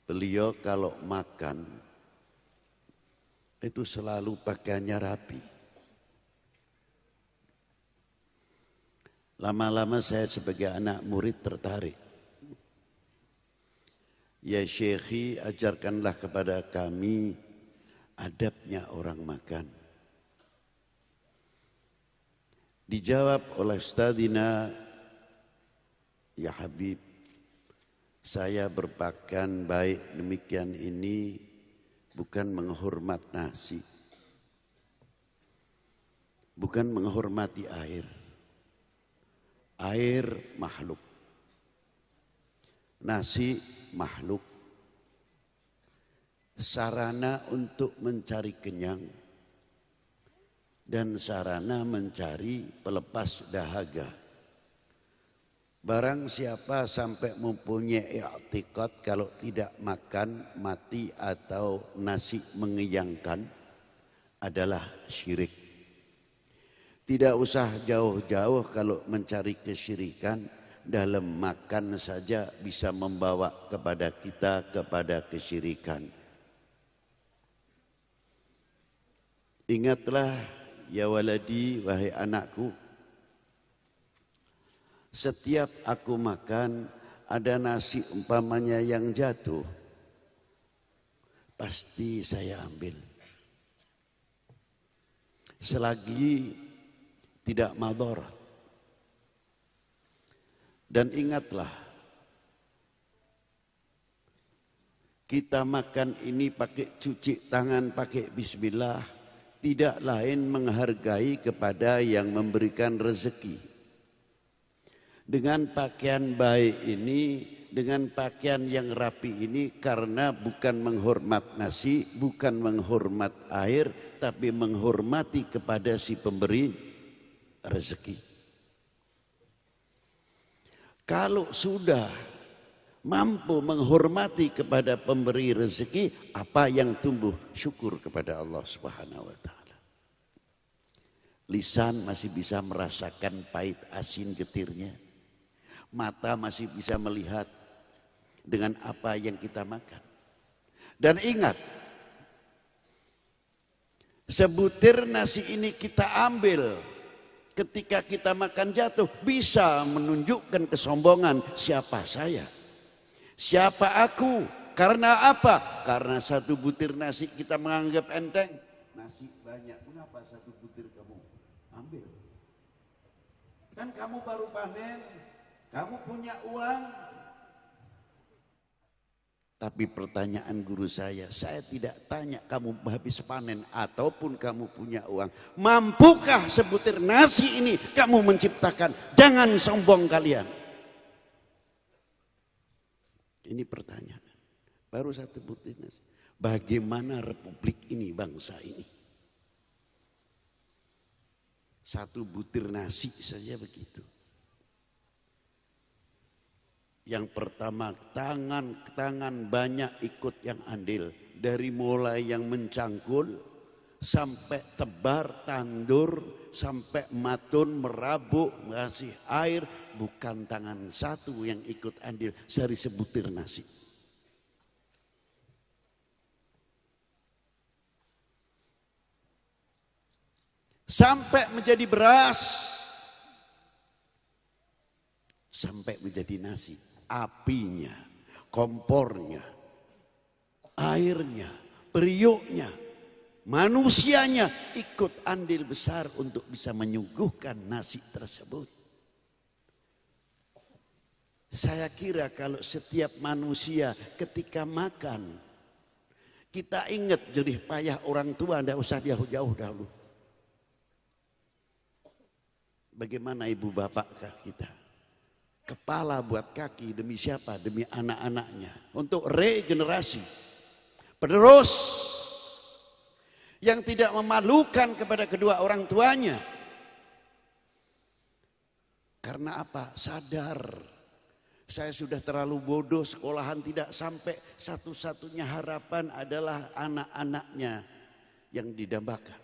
Beliau kalau makan itu selalu pakaiannya rapi. Lama-lama saya sebagai anak murid tertarik. Ya Syekhi, ajarkanlah kepada kami adabnya orang makan. Dijawab oleh Ustadzina, ya Habib, saya berpakaian baik demikian ini bukan menghormat nasi, bukan menghormati air. Air makhluk, nasi makhluk, sarana untuk mencari kenyang dan sarana mencari pelepas dahaga. Barang siapa sampai mempunyai i'tiqad kalau tidak makan mati atau nasi mengenyangkan adalah syirik. Tidak usah jauh-jauh kalau mencari kesyirikan, dalam makan saja bisa membawa kepada kita kepada kesyirikan. Ingatlah ya waladi, wahai anakku, setiap aku makan ada nasi umpamanya yang jatuh, pasti saya ambil. Selagi tidak madarat. Dan ingatlah, kita makan ini pakai cuci tangan, pakai bismillah, tidak lain menghargai kepada yang memberikan rezeki. Dengan pakaian baik ini, dengan pakaian yang rapi ini, karena bukan menghormat nasi, bukan menghormat air, tapi menghormati kepada si pemberi rezeki. Kalau sudah mampu menghormati kepada pemberi rezeki, apa yang tumbuh? Syukur kepada Allah Subhanahu wa taala. Lisan masih bisa merasakan pahit asin getirnya. Mata masih bisa melihat dengan apa yang kita makan. Dan ingat, sebutir nasi ini kita ambil, ketika kita makan jatuh, bisa menunjukkan kesombongan. Siapa saya? Siapa aku? Karena apa? Karena satu butir nasi kita menganggap enteng. Nasi banyak, kenapa satu butir kamu ambil? Kan kamu baru panen, kamu punya uang. Tapi pertanyaan guru saya tidak tanya kamu habis panen ataupun kamu punya uang. Mampukah sebutir nasi ini kamu menciptakan? Jangan sombong kalian. Ini pertanyaan. Baru satu butir nasi. Bagaimana republik ini, bangsa ini? Satu butir nasi saja begitu. Yang pertama, tangan banyak ikut yang andil. Dari mulai yang mencangkul, sampai tebar, tandur, sampai matun, merabuk, ngasih air. Bukan tangan satu yang ikut andil dari sebutir nasi. Sampai menjadi beras. Sampai menjadi nasi. Apinya, kompornya, airnya, periuknya, manusianya ikut andil besar untuk bisa menyuguhkan nasi tersebut. Saya kira kalau setiap manusia ketika makan, kita ingat jerih payah orang tua, tidak usah jauh-jauh dahulu. Bagaimana ibu bapak kita? Kepala buat kaki, demi siapa? Demi anak-anaknya. Untuk regenerasi. Penerus. Yang tidak memalukan kepada kedua orang tuanya. Karena apa? Sadar. Saya sudah terlalu bodoh, sekolahan tidak sampai. Satu-satunya harapan adalah anak-anaknya yang didambakan.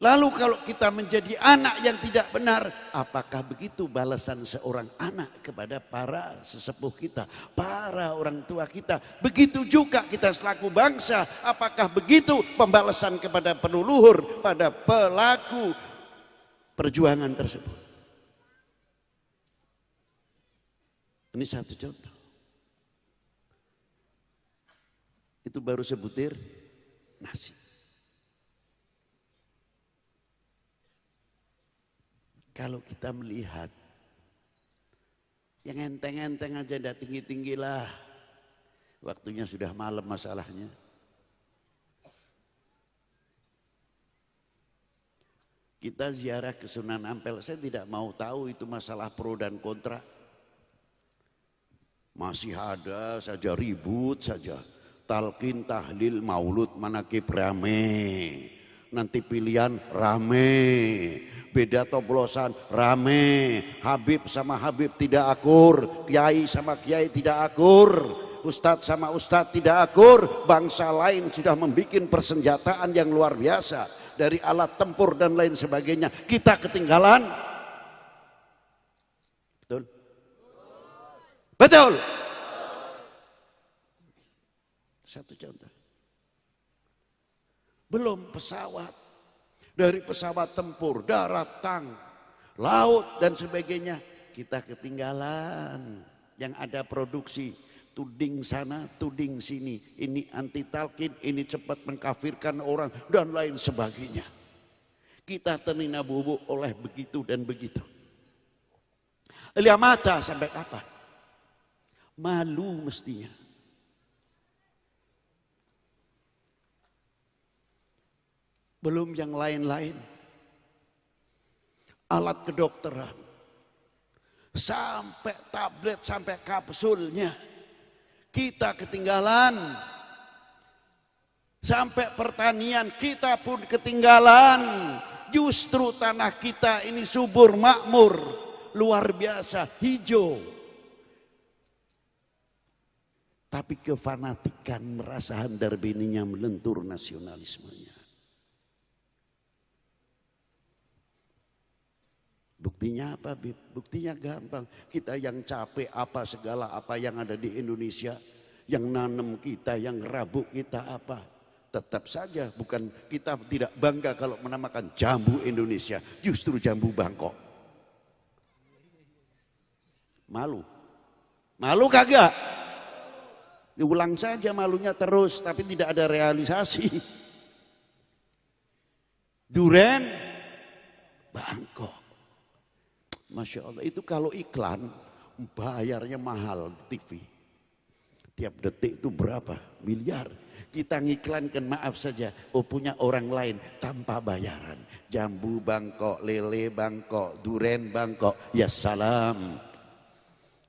Lalu kalau kita menjadi anak yang tidak benar, apakah begitu balasan seorang anak kepada para sesepuh kita, para orang tua kita? Begitu juga kita selaku bangsa, apakah begitu pembalasan kepada peneluhur, pada pelaku perjuangan tersebut? Ini satu contoh. Itu baru sebutir nasi. Kalau kita melihat yang enteng-enteng aja, tidak tinggi-tinggilah. Waktunya sudah malam masalahnya. Kita ziarah ke Sunan Ampel, saya tidak mau tahu itu masalah pro dan kontra. Masih ada saja ribut saja. Talqin, tahlil, maulud, manakib rame. nanti pilihan rame, beda toplosan rame, Habib sama Habib tidak akur, kiai sama kiai tidak akur, ustadz sama ustadz tidak akur. Bangsa lain sudah membuat persenjataan yang luar biasa, dari alat tempur dan lain sebagainya. Kita ketinggalan. Betul? Betul. Satu contoh. Belum pesawat. Dari pesawat tempur, darat, tank, laut dan sebagainya. Kita ketinggalan. Yang ada produksi tuding sana, tuding sini. Ini anti talqin, ini cepat mengkafirkan orang dan lain sebagainya. Kita terlena bubuk oleh begitu dan begitu. Lihat mata sampai kapan? Malu mestinya. Belum yang lain-lain. Alat kedokteran. Sampai tablet, sampai kapsulnya. Kita ketinggalan. Sampai pertanian kita pun ketinggalan. Justru tanah kita ini subur, makmur. Luar biasa, hijau. Tapi kefanatikan merasa handar bininya melentur nasionalismenya. Buktinya apa, Bib? Buktinya gampang. Kita yang capek apa segala apa yang ada di Indonesia. Yang nanam kita, yang rabuk kita apa. Tetap saja bukan kita tidak bangga kalau menamakan jambu Indonesia. Justru jambu Bangkok. Malu. Malu kagak? Diulang saja malunya terus tapi tidak ada realisasi. Duren Bangkok. Masya Allah, itu kalau iklan bayarnya mahal di TV. Tiap detik itu berapa? Miliar. Kita ngiklankan, maaf saja, punya orang lain tanpa bayaran. Jambu Bangkok, lele Bangkok, duren Bangkok. Ya salam.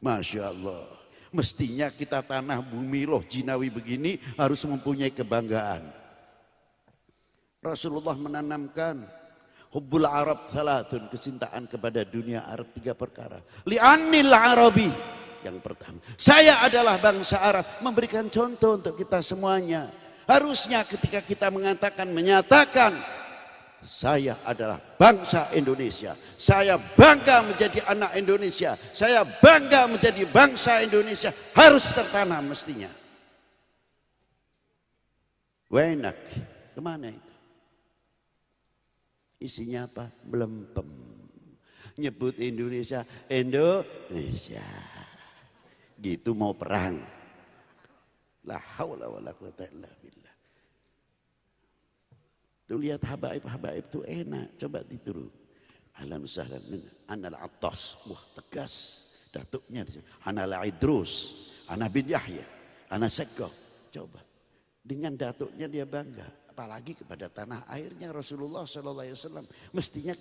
Masya Allah. Mestinya kita tanah bumi loh jinawi begini harus mempunyai kebanggaan. Rasulullah menanamkan hubbul Arab salatun, kecintaan kepada dunia Arab 3 perkara. Li'anil Arabi, yang pertama, saya adalah bangsa Arab, memberikan contoh untuk kita semuanya. Harusnya ketika kita menyatakan saya adalah bangsa Indonesia, saya bangga menjadi anak Indonesia, saya bangga menjadi bangsa Indonesia, harus tertanam mestinya. Wenak, kemana itu? Isinya apa? Belempem. Nyebut Indonesia, Indonesia. Gitu mau perang. La haula wala quwata illa billah. Tuh lihat habaib-habaib itu enak. Coba ditiru. Ahlan sahlan min anal Attas. Wah tegas. Datuknya. Anal Idrus. Ana bin Yahya. Ana Sekko. Coba. Dengan datuknya dia bangga. Apalagi kepada tanah airnya Rasulullah SAW. Mestinya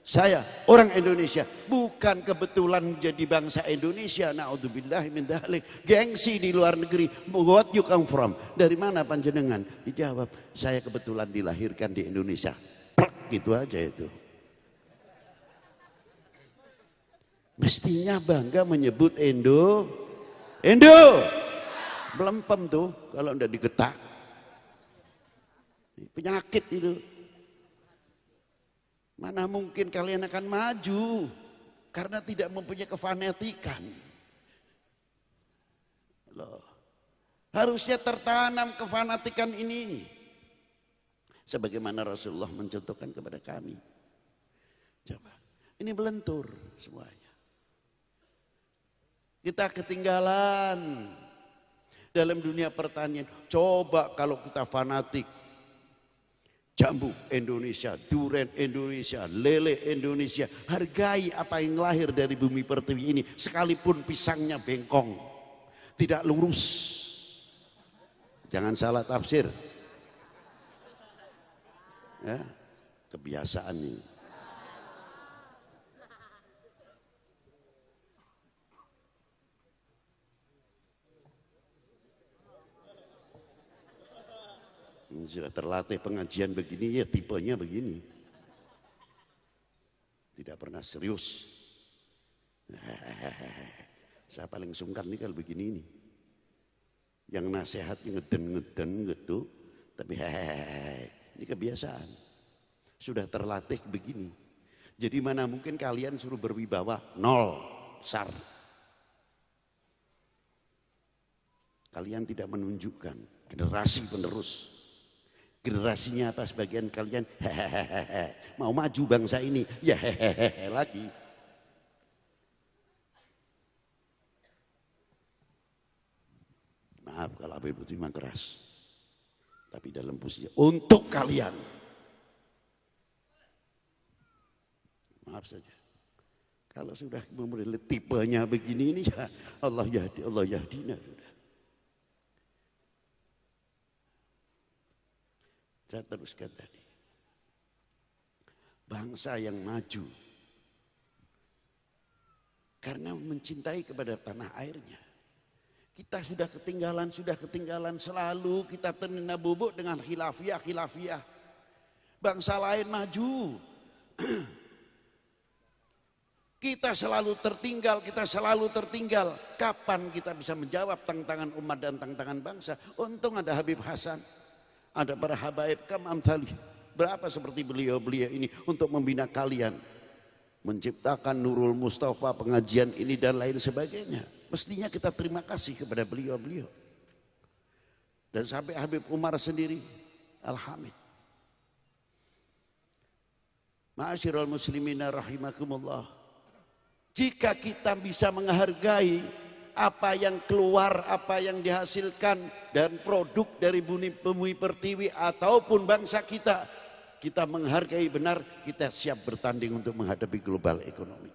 saya orang Indonesia, bukan kebetulan menjadi bangsa Indonesia. Na'udzubillah min dzalik. Gengsi di luar negeri. What you come from? Dari mana panjenengan? Dijawab, saya kebetulan dilahirkan di Indonesia. Gitu aja itu. Mestinya bangga menyebut Indo. Belempem tuh kalau udah digetak. Penyakit itu. Mana mungkin kalian akan maju karena tidak mempunyai kefanatikan. Loh. Harusnya tertanam kefanatikan ini. Sebagaimana Rasulullah mencontohkan kepada kami. Coba. Ini melentur semuanya. Kita ketinggalan dalam dunia pertanian. Coba kalau kita fanatik. Jambu Indonesia, duren Indonesia, lele Indonesia. Hargai apa yang lahir dari bumi pertiwi ini. Sekalipun pisangnya bengkong. Tidak lurus. Jangan salah tafsir. Ya, kebiasaan ini. Sudah terlatih pengajian begini, ya tipenya begini. Tidak pernah serius. Saya paling sungkan nih kalau begini ini. Yang nasihatnya ngeden-ngeden gitu, tapi ini kebiasaan. Sudah terlatih begini. Jadi mana mungkin kalian suruh berwibawa, nol, sar. Kalian tidak menunjukkan generasi penerus. Generasinya apa sebagian kalian mau maju bangsa ini, ya lagi. Maaf kalau Habib Lutfi memang keras. Tapi dalam posisi untuk kalian. Maaf saja. Kalau sudah memilih tipenya begini ini ya Allah yahdina sudah. Saya teruskan tadi. Bangsa yang maju. Karena mencintai kepada tanah airnya. Kita sudah ketinggalan selalu kita terlena bubuk dengan khilafiyah. Bangsa lain maju. Kita selalu tertinggal. Kapan kita bisa menjawab tantangan umat dan tantangan bangsa? Untung ada Habib Hasan. Ada para habaib kam amthali. Berapa seperti beliau ini untuk membina kalian. Menciptakan Nurul Mustafa, pengajian ini dan lain sebagainya. Mestinya kita terima kasih kepada beliau. Dan sampai Habib Umar sendiri. Alhamdulillah. Ma'asyiral muslimina rahimakumullah. Jika kita bisa menghargai apa yang keluar, apa yang dihasilkan dan produk dari bumi pertiwi ataupun bangsa kita, kita menghargai benar, kita siap bertanding untuk menghadapi global ekonomi.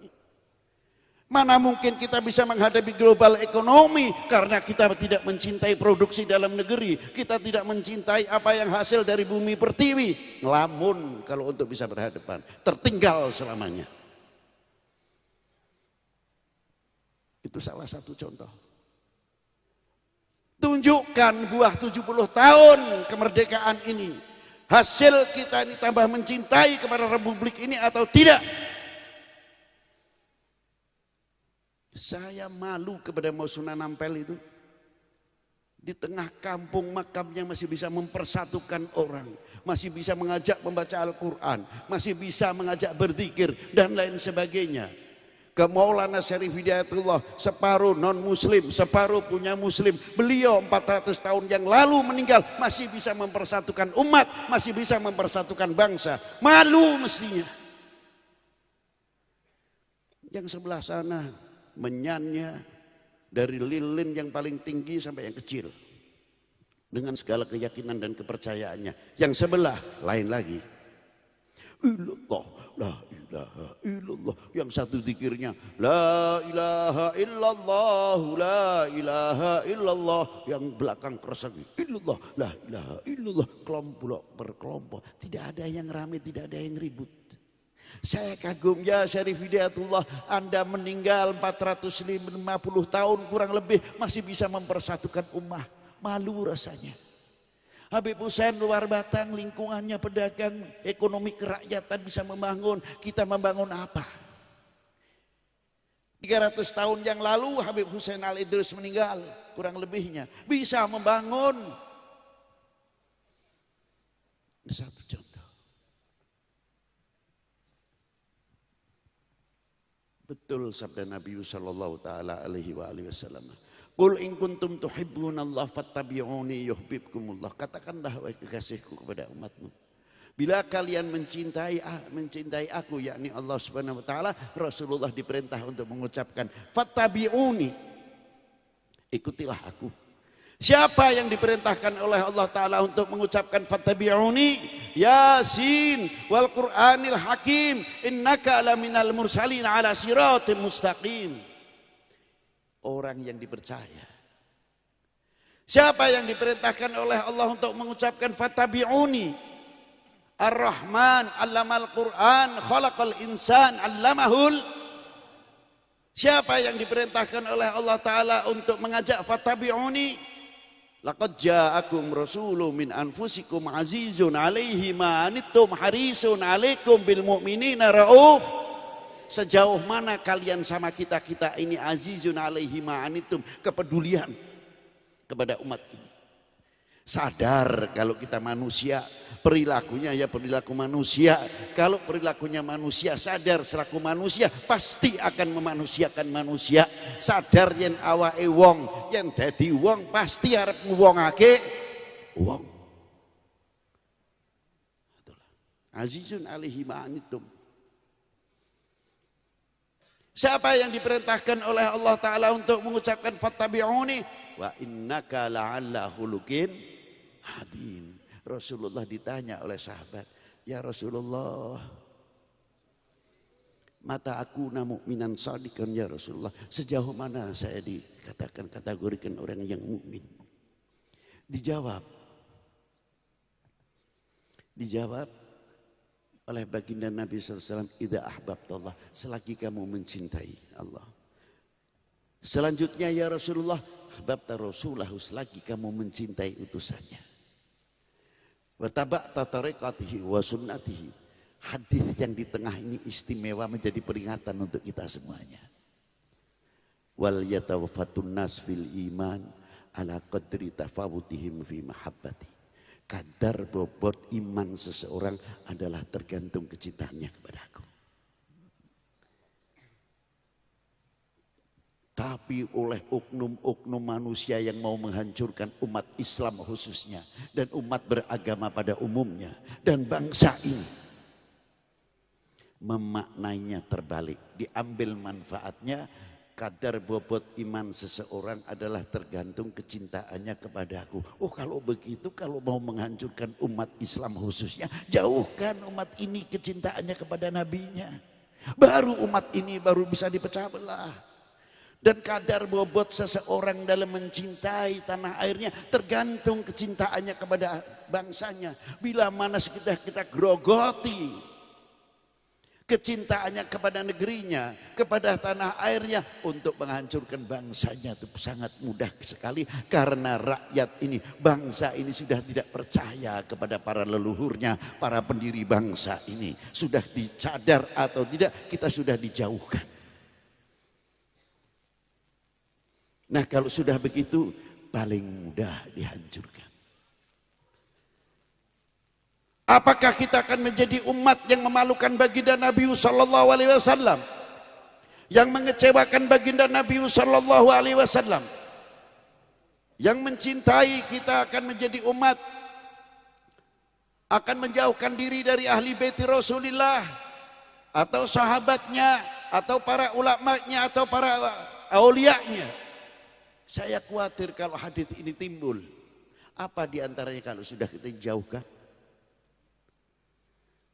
Mana mungkin kita bisa menghadapi global ekonomi karena kita tidak mencintai produksi dalam negeri, kita tidak mencintai apa yang hasil dari bumi pertiwi. Ngelamun kalau untuk bisa berhadapan, tertinggal selamanya. Itu salah satu contoh. Tunjukkan buah 70 tahun kemerdekaan ini. Hasil kita ini tambah mencintai kepada republik ini atau tidak? Saya malu kepada Mau Sunan Ampel itu. Di tengah kampung makamnya masih bisa mempersatukan orang. Masih bisa mengajak membaca Al-Quran. Masih bisa mengajak berzikir dan lain sebagainya. Ke Maulana Syarif Hidayatullah, separuh non muslim, separuh punya muslim. Beliau 400 tahun yang lalu meninggal, masih bisa mempersatukan umat, masih bisa mempersatukan bangsa. Malu mestinya. Yang sebelah sana menyannya dari lilin yang paling tinggi sampai yang kecil. Dengan segala keyakinan dan kepercayaannya. Yang sebelah lain lagi. Illallah, la ilaha illallah. Yang satu zikirnya la ilaha illallah, la ilaha illallah. Yang belakang keras lagi illallah, la ilaha illallah. Kelompok berkelompok, tidak ada yang ramai, tidak ada yang ribut. Saya kagum ya Syarif Hidayatullah, Anda meninggal 450 tahun kurang lebih masih bisa mempersatukan ummah. Malu rasanya. Habib Hussein luar batang, lingkungannya pedagang, ekonomi kerakyatan bisa membangun. Kita membangun apa? 300 tahun yang lalu Habib Hussein Al-Idrus meninggal, kurang lebihnya. Bisa membangun. Ini satu contoh. Betul sabda Nabi sallallahu taala alaihi wasallam. Qul in kuntum tuhibbunallaha fattabi'uni yuhibbukumullah. Katakanlah wahai kekasihku kepada umatmu. Bila kalian mencintai aku, yakni Allah Subhanahu wa taala, Rasulullah diperintah untuk mengucapkan fattabi'uni. Ikutilah aku. Siapa yang diperintahkan oleh Allah taala untuk mengucapkan fattabi'uni? Yasin wal Qur'anil Hakim, innaka laminal mursalin ala siratim mustaqim. Orang yang dipercaya. Siapa yang diperintahkan oleh Allah untuk mengucapkan fattabi'uni? Ar-Rahman 'allamal Qur'an, khalaqal insan 'allamahul. Siapa yang diperintahkan oleh Allah taala untuk mengajak fattabi'uni? Laqad ja'akum rasulun min anfusikum azizun 'alaihi ma anittum harisun 'alaikum bil mu'minina rauf. Sejauh mana kalian sama kita ini azizun 'alaihi ma anittum, kepedulian kepada umat ini. Sadar kalau kita manusia, perilakunya ya perilaku manusia. Kalau perilakunya manusia, sadar selaku manusia pasti akan memanusiakan manusia. Sadar yen awake wong, yen dadi wong pasti arep nguwongake wong. Azizun alaihi ma'anitum. Siapa yang diperintahkan oleh Allah Ta'ala untuk mengucapkan fattabi'uni wa innaka la'alla khuluqin adim. Rasulullah ditanya oleh sahabat, ya Rasulullah, mata aku mu'minan sadikan ya Rasulullah, sejauh mana saya dikatakan kategorikan orang yang mukmin? Dijawab oleh baginda Nabi SAW, idza ahbabtallah, selagi kamu mencintai Allah. Selanjutnya ya Rasulullah, ahbabta rasulahu, selagi kamu mencintai utusannya. Wa taba'ta tariqatihi wa sunnatihi. Hadis yang di tengah ini istimewa, menjadi peringatan untuk kita semuanya. Wal yatawaffatun nas bil iman ala qadri tafawutihim fi mahabbati. Kadar bobot iman seseorang adalah tergantung kecintaannya kepada aku. Tapi oleh oknum-oknum manusia yang mau menghancurkan umat Islam khususnya, dan umat beragama pada umumnya, dan bangsa ini, memaknainya terbalik. Diambil manfaatnya, kadar bobot iman seseorang adalah tergantung kecintaannya kepada aku. Oh kalau begitu, kalau mau menghancurkan umat Islam khususnya, jauhkan umat ini kecintaannya kepada nabinya. Baru umat ini baru bisa dipecah belah. Dan kadar bobot seseorang dalam mencintai tanah airnya tergantung kecintaannya kepada bangsanya. Bila mana kita grogoti kecintaannya kepada negerinya, kepada tanah airnya, untuk menghancurkan bangsanya itu sangat mudah sekali. Karena rakyat ini, bangsa ini sudah tidak percaya kepada para leluhurnya, para pendiri bangsa ini. Sudah dicadar atau tidak, kita sudah dijauhkan. Nah kalau sudah begitu, paling mudah dihancurkan. Apakah kita akan menjadi umat yang memalukan baginda Nabi sallallahu alaihi wasallam, yang mengecewakan baginda Nabi sallallahu alaihi wasallam, yang mencintai kita akan menjadi umat akan menjauhkan diri dari ahli bait Rasulullah atau sahabatnya atau para ulamanya atau para aulianya? Saya khawatir kalau hadis ini timbul. Apa diantaranya kalau sudah kita jauhkan?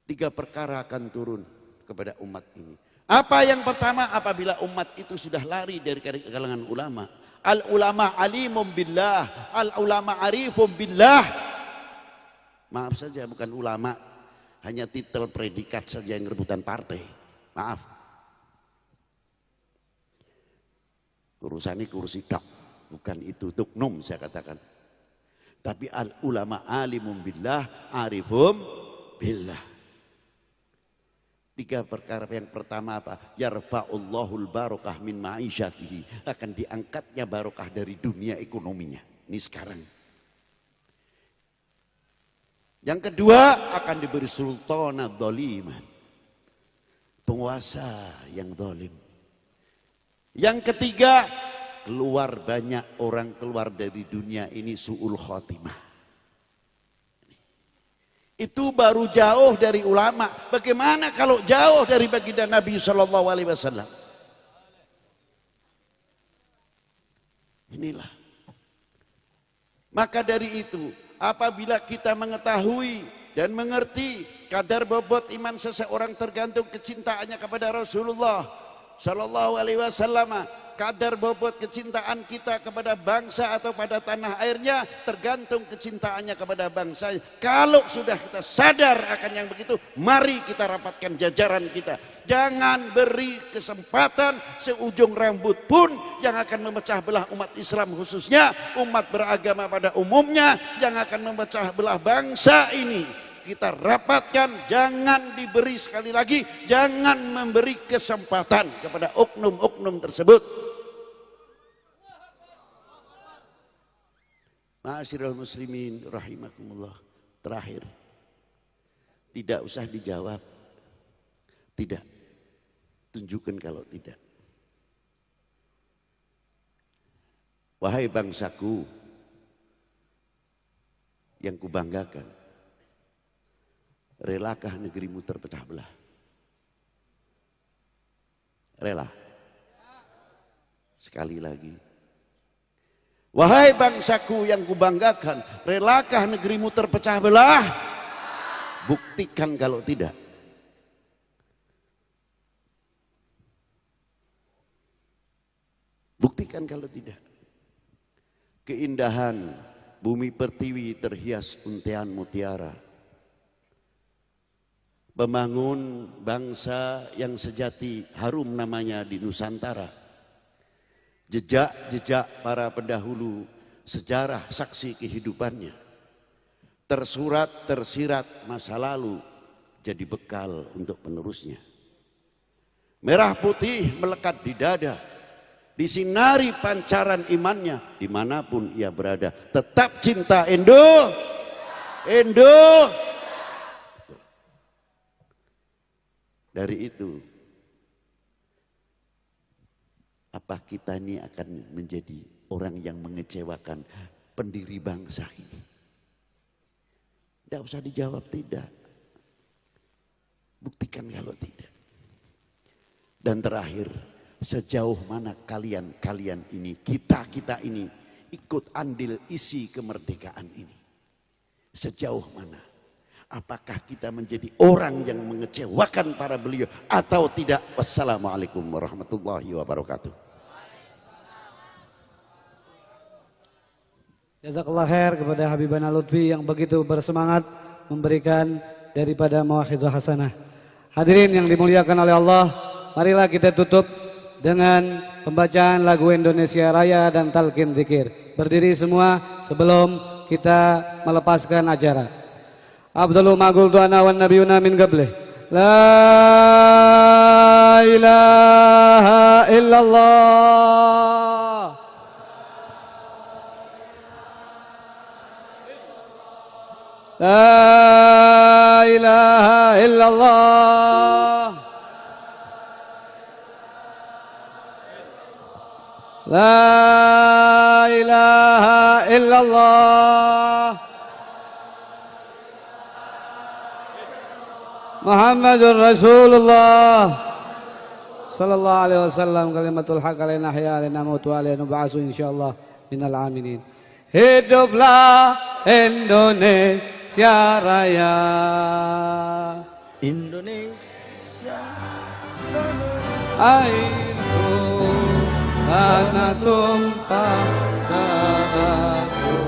3 perkara akan turun kepada umat ini. Apa yang pertama, apabila umat itu sudah lari dari kalangan ulama. Al ulama alimum billah, al ulama arifum billah. Maaf saja, bukan ulama, hanya titel predikat saja yang rebutan partai. Maaf. Urusannya kursi dak. Bukan itu tuknum saya katakan. Tapi al ulama alimum billah, arifum billah. 3 perkara. Yang pertama apa? Yarfa'ullahul barokah min ma'isyatihi. Akan diangkatnya barokah dari dunia ekonominya. Ini sekarang. Yang kedua, akan diberi sultana dzaliman. Penguasa yang zalim. Yang ketiga, banyak orang keluar dari dunia ini su'ul khotimah. Itu baru jauh dari ulama. Bagaimana kalau jauh dari baginda Nabi sallallahu alaihi wasallam? Inilah. Maka dari itu, apabila kita mengetahui dan mengerti kadar bobot iman seseorang tergantung kecintaannya kepada Rasulullah sallallahu alaihi wasallam, kadar bobot kecintaan kita kepada bangsa atau pada tanah airnya tergantung kecintaannya kepada bangsa. Kalau sudah kita sadar akan yang begitu, mari kita rapatkan jajaran kita. Jangan beri kesempatan seujung rambut pun yang akan memecah belah umat Islam, khususnya umat beragama pada umumnya, yang akan memecah belah bangsa ini. Kita rapatkan, jangan diberi, sekali lagi, jangan memberi kesempatan kepada oknum-oknum tersebut. Ma'asyiral muslimin rahimakumullah. Terakhir, tidak usah dijawab. Tidak. Tunjukkan kalau tidak. Wahai bangsaku yang kubanggakan, relakah negerimu terpecah belah? Rela? Sekali lagi. Wahai bangsaku yang kubanggakan, relakah negerimu terpecah belah? Buktikan kalau tidak. Buktikan kalau tidak. Keindahan bumi pertiwi terhias untean mutiara. Membangun bangsa yang sejati, harum namanya di Nusantara. Jejak-jejak para pendahulu, sejarah saksi kehidupannya. Tersurat, tersirat masa lalu, jadi bekal untuk penerusnya. Merah putih melekat di dada, disinari pancaran imannya dimanapun ia berada. Tetap cinta Indo. Dari itu, apa kita ini akan menjadi orang yang mengecewakan pendiri bangsa ini? Tidak usah dijawab tidak. Buktikan kalau tidak. Dan terakhir, sejauh mana kalian ini, kita ini ikut andil isi kemerdekaan ini? Sejauh mana? Apakah kita menjadi orang yang mengecewakan para beliau atau tidak? Wassalamualaikum warahmatullahi wabarakatuh. Jazakallah khair kepada Habibana Lutfi yang begitu bersemangat memberikan daripada mau'izah hasanah. Hadirin yang dimuliakan oleh Allah, marilah kita tutup dengan pembacaan lagu Indonesia Raya dan talqin zikir. Berdiri semua sebelum kita melepaskan acara. Abdullu ma'gul du'ana wan nabiyuna min qablih. La ilaha illallah. La ilaha illallah. La ilaha illallah. Muhammadur Rasulullah sallallahu alaihi wasallam. Kalimatul haq alaina ahya alaina maut wa alaina ba'su insyaallah minal aminin. Hiduplah Indonesia Raya. Indonesia airku tanah tumpah darahku.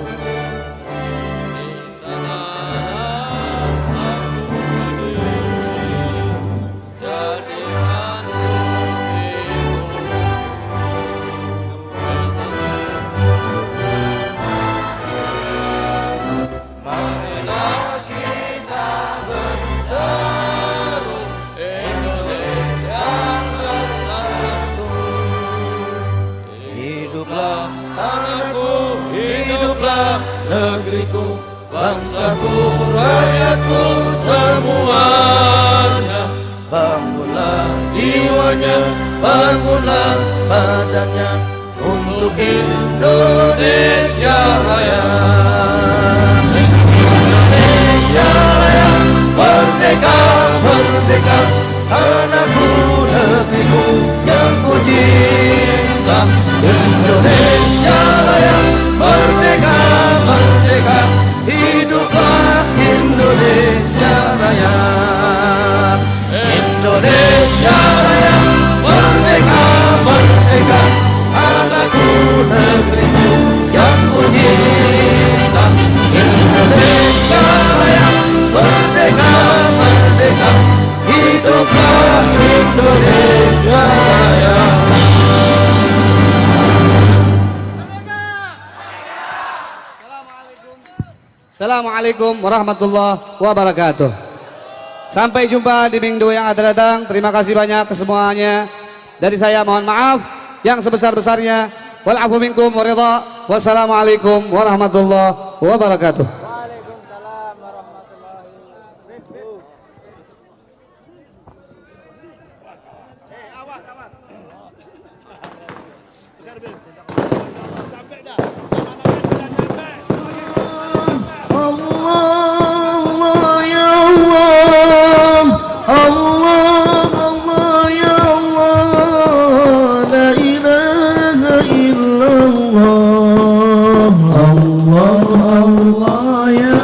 negeriku, bangsaku, rakyatku semuanya. Bangunlah jiwanya, bangunlah badannya untuk Indonesia Raya. Indonesia Raya, merdeka, merdeka, tanahku, negeriku yang ku cinta. Indonesia Raya, merdeka, merdeka, hiduplah Indonesia Raya. Indonesia Raya, merdeka, merdeka, Assalamualaikum warahmatullahi wabarakatuh. Sampai jumpa di minggu yang akan datang. Terima kasih banyak kesemuanya. Dari saya mohon maaf yang sebesar-besarnya. Wal afu minkum waridha. Wassalamualaikum warahmatullahi wabarakatuh. Waalaikumsalam warahmatullahi wabarakatuh. Allah ya